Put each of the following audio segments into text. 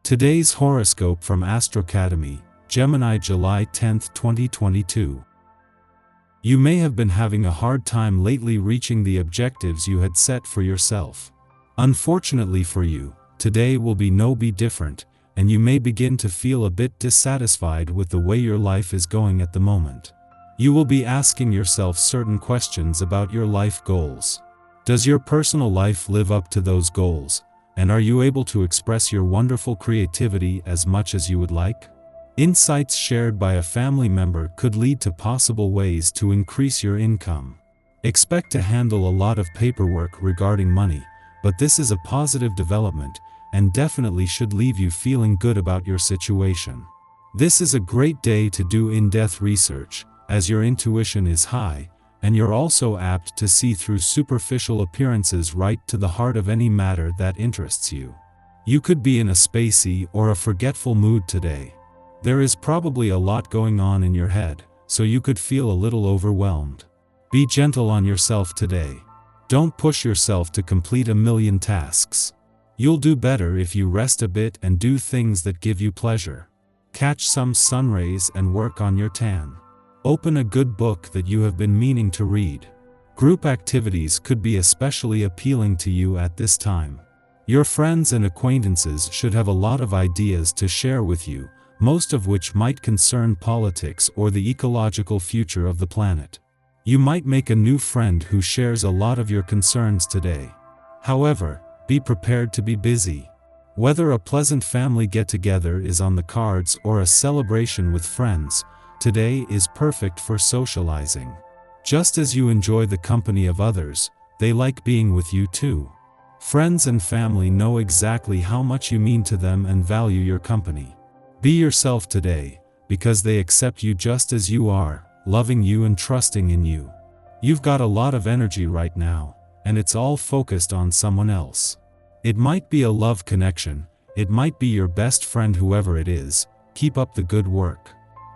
Today's horoscope from Astrocademy, Gemini, July 10, 2022. You may have been having a hard time lately reaching the objectives you had set for yourself. Unfortunately for you, today will be no different, and you may begin to feel a bit dissatisfied with the way your life is going at the moment. You will be asking yourself certain questions about your life goals. Does your personal life live up to those goals? And are you able to express your wonderful creativity as much as you would like? Insights shared by a family member could lead to possible ways to increase your income. Expect to handle a lot of paperwork regarding money, but this is a positive development and definitely should leave you feeling good about your situation. This is a great day to do in-depth research, as your intuition is high, and you're also apt to see through superficial appearances right to the heart of any matter that interests you. You could be in a spacey or a forgetful mood today. There is probably a lot going on in your head, so you could feel a little overwhelmed. Be gentle on yourself today. Don't push yourself to complete a million tasks. You'll do better if you rest a bit and do things that give you pleasure. Catch some sun rays and work on your tan. Open a good book that you have been meaning to read. Group activities could be especially appealing to you at this time. Your friends and acquaintances should have a lot of ideas to share with you, most of which might concern politics or the ecological future of the planet. You might make a new friend who shares a lot of your concerns today. However, be prepared to be busy. Whether a pleasant family get-together is on the cards or a celebration with friends, today is perfect for socializing. Just as you enjoy the company of others, they like being with you too. Friends and family know exactly how much you mean to them and value your company. Be yourself today, because they accept you just as you are, loving you and trusting in you. You've got a lot of energy right now, and it's all focused on someone else. It might be a love connection, it might be your best friend, whoever it is. Keep up the good work.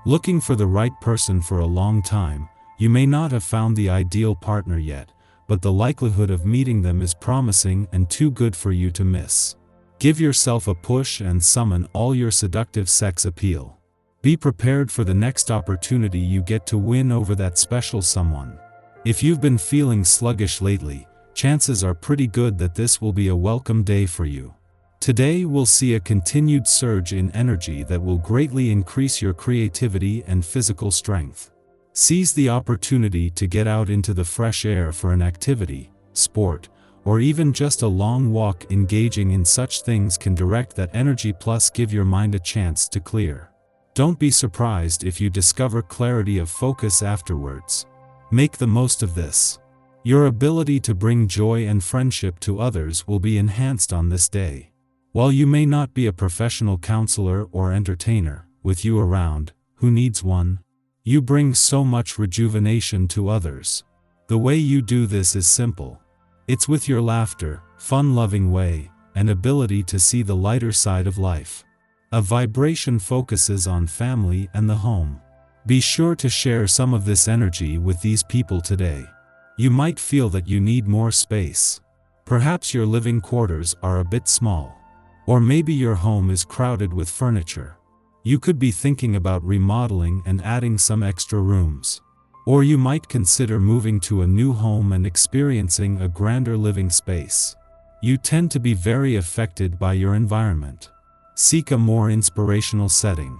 Looking for the right person for a long time, you may not have found the ideal partner yet, but the likelihood of meeting them is promising and too good for you to miss. Give yourself a push and summon all your seductive sex appeal. Be prepared for the next opportunity you get to win over that special someone. If you've been feeling sluggish lately, chances are pretty good that this will be a welcome day for you. Today we'll see a continued surge in energy that will greatly increase your creativity and physical strength. Seize the opportunity to get out into the fresh air for an activity, sport, or even just a long walk. Engaging in such things can direct that energy plus give your mind a chance to clear. Don't be surprised if you discover clarity of focus afterwards. Make the most of this. Your ability to bring joy and friendship to others will be enhanced on this day. While you may not be a professional counselor or entertainer, with you around, who needs one? You bring so much rejuvenation to others. The way you do this is simple. It's with your laughter, fun-loving way, and ability to see the lighter side of life. A vibration focuses on family and the home. Be sure to share some of this energy with these people today. You might feel that you need more space. Perhaps your living quarters are a bit small. Or maybe your home is crowded with furniture. You could be thinking about remodeling and adding some extra rooms. Or you might consider moving to a new home and experiencing a grander living space. You tend to be very affected by your environment. Seek a more inspirational setting.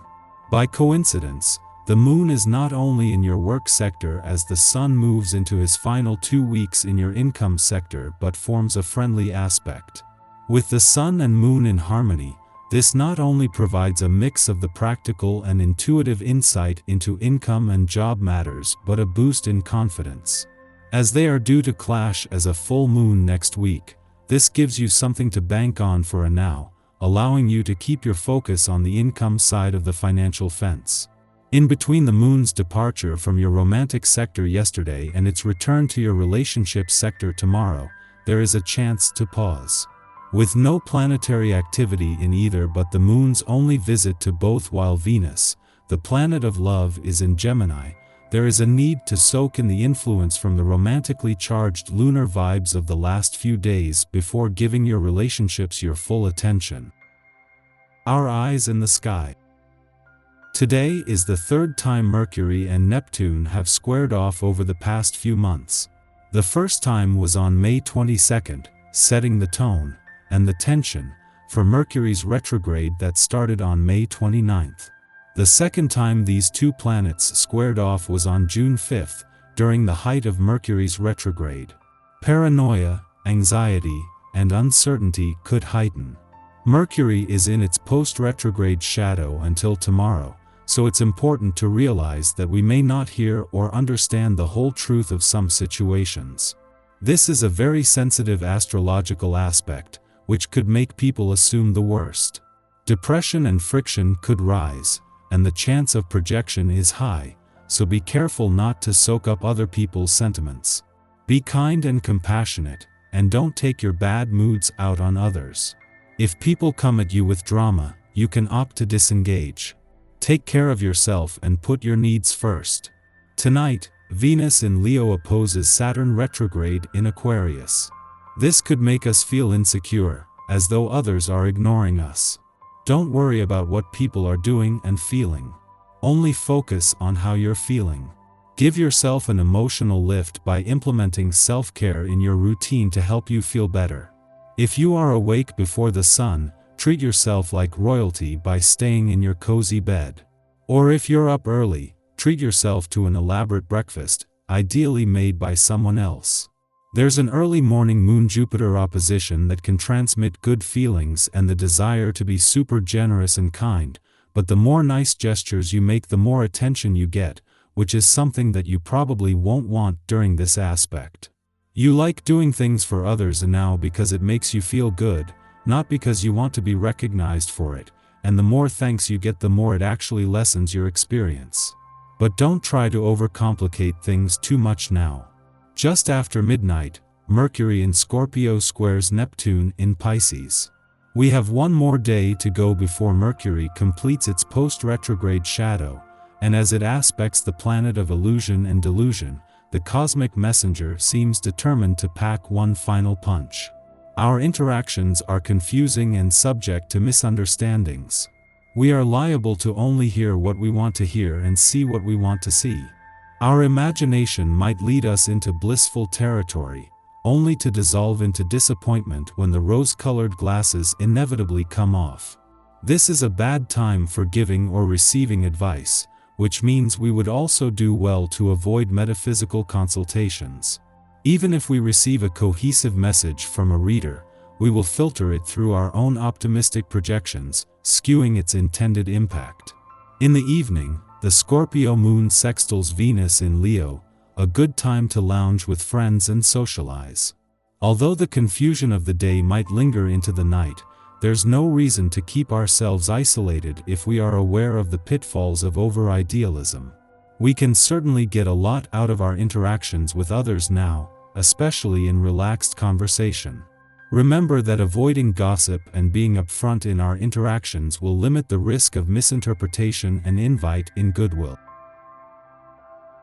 By coincidence, the moon is not only in your work sector as the sun moves into his final 2 weeks in your income sector, but forms a friendly aspect. With the sun and moon in harmony, this not only provides a mix of the practical and intuitive insight into income and job matters, but a boost in confidence. As they are due to clash as a full moon next week, this gives you something to bank on for a now, allowing you to keep your focus on the income side of the financial fence. In between the moon's departure from your romantic sector yesterday and its return to your relationship sector tomorrow, there is a chance to pause. With no planetary activity in either but the moon's only visit to both, while Venus, the planet of love, is in Gemini, there is a need to soak in the influence from the romantically charged lunar vibes of the last few days before giving your relationships your full attention. Our eyes in the sky. Today is the third time Mercury and Neptune have squared off over the past few months. The first time was on May 22nd, setting the tone, and the tension, for Mercury's retrograde that started on May 29th. The second time these two planets squared off was on June 5th, during the height of Mercury's retrograde. Paranoia, anxiety, and uncertainty could heighten. Mercury is in its post-retrograde shadow until tomorrow, so it's important to realize that we may not hear or understand the whole truth of some situations. This is a very sensitive astrological aspect, which could make people assume the worst. Depression and friction could rise, and the chance of projection is high, so be careful not to soak up other people's sentiments. Be kind and compassionate, and don't take your bad moods out on others. If people come at you with drama, you can opt to disengage. Take care of yourself and put your needs first. Tonight, Venus in Leo opposes Saturn retrograde in Aquarius. This could make us feel insecure, as though others are ignoring us. Don't worry about what people are doing and feeling. Only focus on how you're feeling. Give yourself an emotional lift by implementing self-care in your routine to help you feel better. If you are awake before the sun, treat yourself like royalty by staying in your cozy bed. Or if you're up early, treat yourself to an elaborate breakfast, ideally made by someone else. There's an early morning Moon-Jupiter opposition that can transmit good feelings and the desire to be super generous and kind, but the more nice gestures you make, the more attention you get, which is something that you probably won't want during this aspect. You like doing things for others now because it makes you feel good, not because you want to be recognized for it, and the more thanks you get, the more it actually lessens your experience. But don't try to overcomplicate things too much now. Just after midnight, Mercury in Scorpio squares Neptune in Pisces. We have one more day to go before Mercury completes its post-retrograde shadow, and as it aspects the planet of illusion and delusion, the cosmic messenger seems determined to pack one final punch. Our interactions are confusing and subject to misunderstandings. We are liable to only hear what we want to hear and see what we want to see. Our imagination might lead us into blissful territory, only to dissolve into disappointment when the rose-colored glasses inevitably come off. This is a bad time for giving or receiving advice, which means we would also do well to avoid metaphysical consultations. Even if we receive a cohesive message from a reader, we will filter it through our own optimistic projections, skewing its intended impact. In the evening, the Scorpio moon sextiles Venus in Leo, a good time to lounge with friends and socialize. Although the confusion of the day might linger into the night, there's no reason to keep ourselves isolated if we are aware of the pitfalls of over-idealism. We can certainly get a lot out of our interactions with others now, especially in relaxed conversation. Remember that avoiding gossip and being upfront in our interactions will limit the risk of misinterpretation and invite in goodwill.